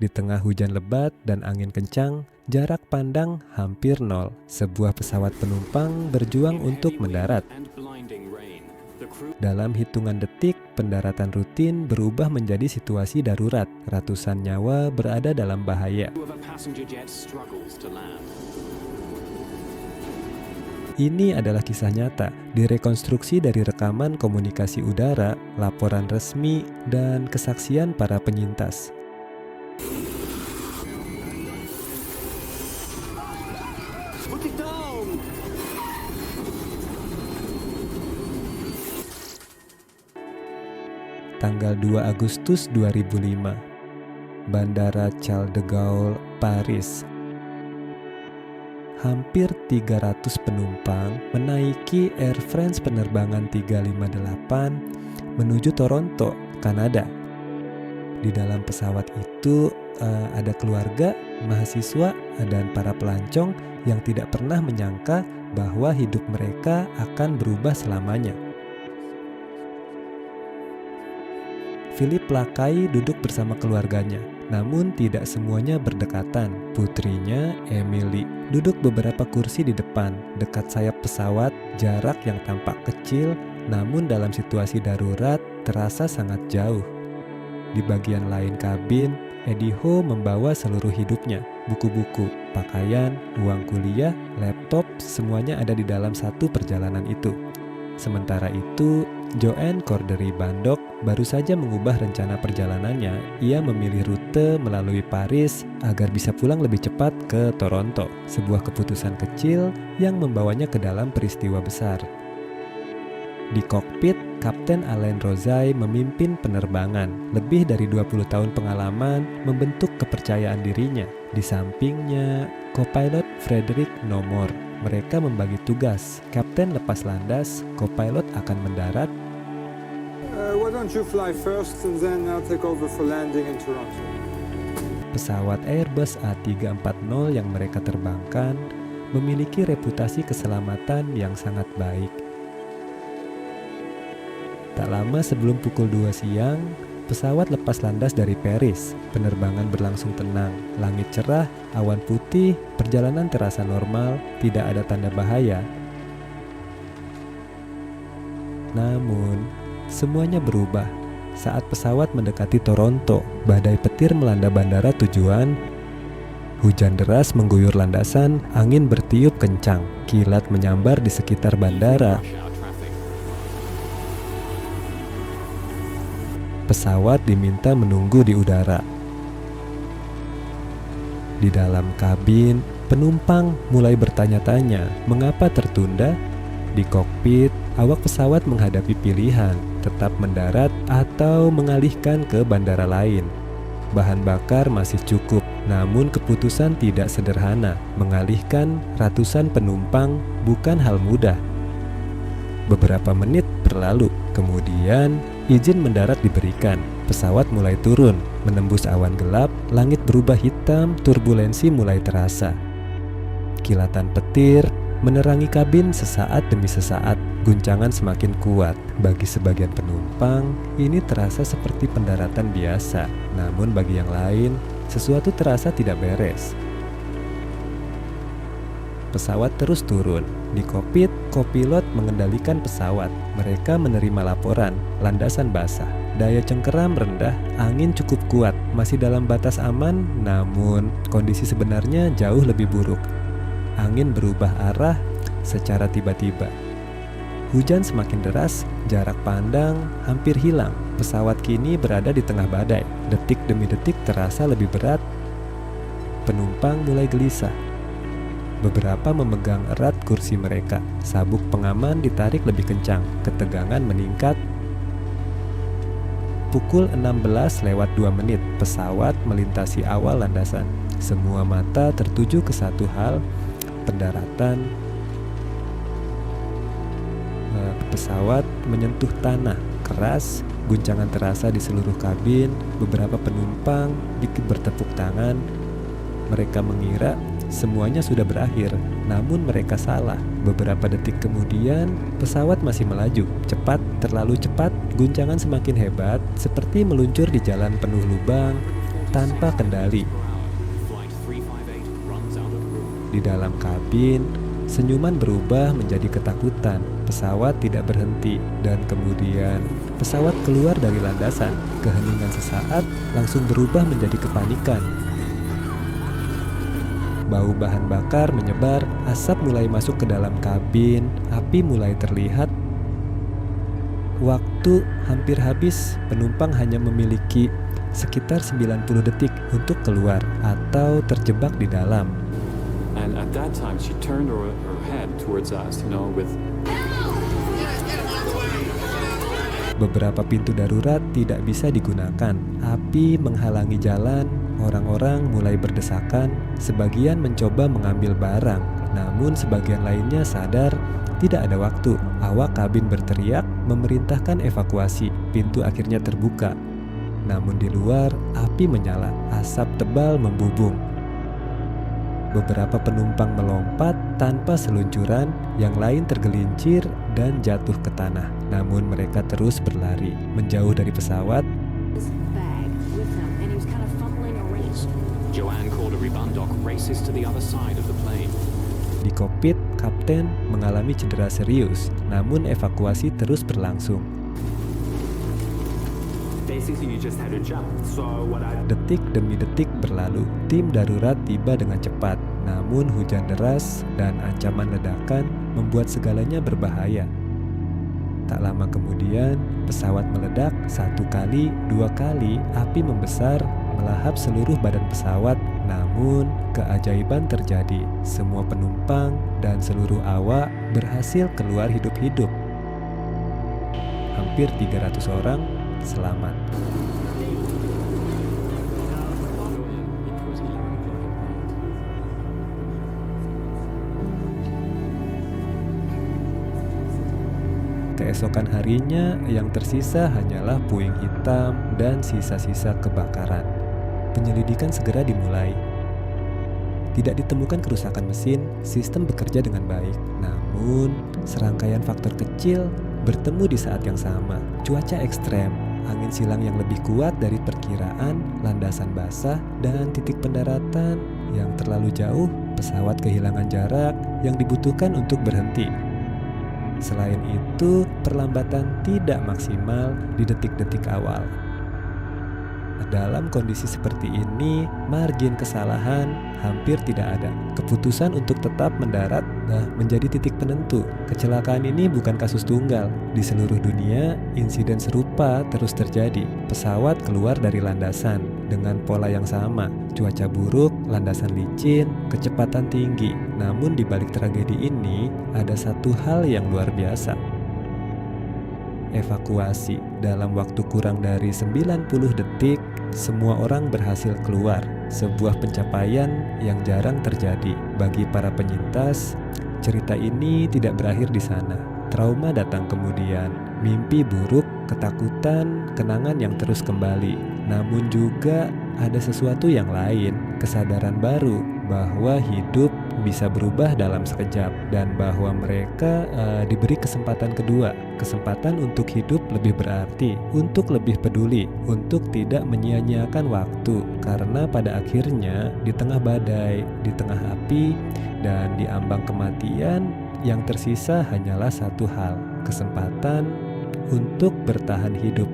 Di tengah hujan lebat dan angin kencang, jarak pandang hampir nol. Sebuah pesawat penumpang berjuang untuk mendarat. Dalam hitungan detik, pendaratan rutin berubah menjadi situasi darurat. Ratusan nyawa berada dalam bahaya. Ini adalah kisah nyata, direkonstruksi dari rekaman komunikasi udara, laporan resmi, dan kesaksian para penyintas. Tanggal 2 Agustus 2005, Bandara Charles de Gaulle, Paris. Hampir 300 penumpang menaiki Air France penerbangan 358 menuju Toronto, Kanada. Di dalam pesawat itu ada keluarga, mahasiswa, dan para pelancong yang tidak pernah menyangka bahwa hidup mereka akan berubah selamanya. Philip Lakai duduk bersama keluarganya, namun tidak semuanya berdekatan. Putrinya, Emily, duduk beberapa kursi di depan, dekat sayap pesawat, jarak yang tampak kecil, namun dalam situasi darurat terasa sangat jauh. Di bagian lain kabin, Eddie Ho membawa seluruh hidupnya, buku-buku, pakaian, uang kuliah, laptop, semuanya ada di dalam satu perjalanan itu. Sementara itu, Joanne Cordery Bandok baru saja mengubah rencana perjalanannya. Ia memilih rute melalui Paris agar bisa pulang lebih cepat ke Toronto. Sebuah keputusan kecil yang membawanya ke dalam peristiwa besar. Di kokpit, Kapten Alain Rozay memimpin penerbangan. Lebih dari 20 tahun pengalaman membentuk kepercayaan dirinya. Di sampingnya, co-pilot Frederick Nomor. Mereka membagi tugas. Kapten lepas landas, co-pilot akan mendarat. Why don't you fly first and then I'll take over for landing in Toronto. Pesawat Airbus A340 yang mereka terbangkan memiliki reputasi keselamatan yang sangat baik. Tak lama sebelum pukul 2 siang, pesawat lepas landas dari Paris. Penerbangan berlangsung tenang, langit cerah, awan putih, perjalanan terasa normal, tidak ada tanda bahaya. Namun, semuanya berubah. Saat pesawat mendekati Toronto, badai petir melanda bandara tujuan. Hujan deras mengguyur landasan, angin bertiup kencang, kilat menyambar di sekitar bandara. Pesawat diminta menunggu di udara. Di dalam kabin, penumpang mulai bertanya-tanya mengapa tertunda. Di kokpit, awak pesawat menghadapi pilihan tetap mendarat atau mengalihkan ke bandara lain. Bahan bakar masih cukup, namun keputusan tidak sederhana. Mengalihkan ratusan penumpang bukan hal mudah. Beberapa menit berlalu, kemudian izin mendarat diberikan. Pesawat mulai turun, menembus awan gelap, langit berubah hitam, turbulensi mulai terasa. Kilatan petir menerangi kabin sesaat demi sesaat, guncangan semakin kuat. Bagi sebagian penumpang, ini terasa seperti pendaratan biasa. Namun bagi yang lain, sesuatu terasa tidak beres. Pesawat terus turun. Di kokpit, kopilot mengendalikan pesawat. Mereka menerima laporan, landasan basah, daya cengkeram rendah, angin cukup kuat, masih dalam batas aman, namun kondisi sebenarnya jauh lebih buruk. Angin berubah arah secara tiba-tiba. Hujan semakin deras, jarak pandang hampir hilang. Pesawat kini berada di tengah badai. Detik demi detik terasa lebih berat. Penumpang mulai gelisah. Beberapa memegang erat kursi mereka. Sabuk pengaman ditarik lebih kencang. Ketegangan meningkat. Pukul 16:02, pesawat melintasi awal landasan. Semua mata tertuju ke satu hal, pendaratan. Pesawat menyentuh tanah keras, guncangan terasa di seluruh kabin. Beberapa penumpang dikit bertepuk tangan. Mereka mengira semuanya sudah berakhir, namun mereka salah. Beberapa detik kemudian, pesawat masih melaju, cepat, terlalu cepat. Guncangan semakin hebat, seperti meluncur di jalan penuh lubang. tanpa kendali. Di dalam kabin, senyuman berubah menjadi ketakutan. Pesawat tidak berhenti, dan kemudian pesawat keluar dari landasan. Keheningan sesaat langsung berubah menjadi kepanikan. Bau bahan bakar menyebar, asap mulai masuk ke dalam kabin, api mulai terlihat. Waktu hampir habis, penumpang hanya memiliki sekitar 90 detik untuk keluar atau terjebak di dalam. And at that time, she turned her head towards us, with... Beberapa pintu darurat tidak bisa digunakan. Api menghalangi jalan, orang-orang mulai berdesakan. Sebagian mencoba mengambil barang, namun sebagian lainnya sadar tidak ada waktu. Awak kabin berteriak, memerintahkan evakuasi. Pintu akhirnya terbuka. Namun di luar, api menyala, asap tebal membubung. Beberapa penumpang melompat tanpa seluncuran, yang lain tergelincir dan jatuh ke tanah. Namun mereka terus berlari, menjauh dari pesawat. Joanne called a rebundok races to the other side of the plane. Di kokpit, kapten mengalami cedera serius, namun evakuasi terus berlangsung. Detik demi detik berlalu, tim darurat tiba dengan cepat. Namun hujan deras dan ancaman ledakan membuat segalanya berbahaya. Tak lama kemudian, pesawat meledak 1 kali, 2 kali, api membesar, melahap seluruh badan pesawat. Namun, keajaiban terjadi. Semua penumpang dan seluruh awak berhasil keluar hidup-hidup. Hampir 300 orang selamat. Keesokan harinya, yang tersisa hanyalah puing hitam dan sisa-sisa kebakaran. Penyelidikan segera dimulai. Tidak ditemukan kerusakan mesin, sistem bekerja dengan baik. Namun, serangkaian faktor kecil bertemu di saat yang sama. Cuaca ekstrem, angin silang yang lebih kuat dari perkiraan, landasan basah, dan titik pendaratan yang terlalu jauh, pesawat kehilangan jarak yang dibutuhkan untuk berhenti. Selain itu, perlambatan tidak maksimal di detik-detik awal. Dalam kondisi seperti ini, margin kesalahan hampir tidak ada. Keputusan untuk tetap mendarat menjadi titik penentu. Kecelakaan ini bukan kasus tunggal. Di seluruh dunia, insiden serupa terus terjadi. Pesawat keluar dari landasan dengan pola yang sama. Cuaca buruk, landasan licin, kecepatan tinggi. Namun di balik tragedi ini, ada satu hal yang luar biasa. Evakuasi. Dalam waktu kurang dari 90 detik, semua orang berhasil keluar. Sebuah pencapaian yang jarang terjadi. Bagi para penyintas, cerita ini tidak berakhir di sana. Trauma datang kemudian, mimpi buruk, ketakutan, kenangan yang terus kembali. Namun juga ada sesuatu yang lain, kesadaran baru bahwa hidup bisa berubah dalam sekejap, dan bahwa mereka diberi kesempatan kedua, kesempatan untuk hidup lebih berarti, untuk lebih peduli, untuk tidak menyia-nyiakan waktu, karena pada akhirnya di tengah badai, di tengah api, dan di ambang kematian, yang tersisa hanyalah satu hal, kesempatan untuk bertahan hidup.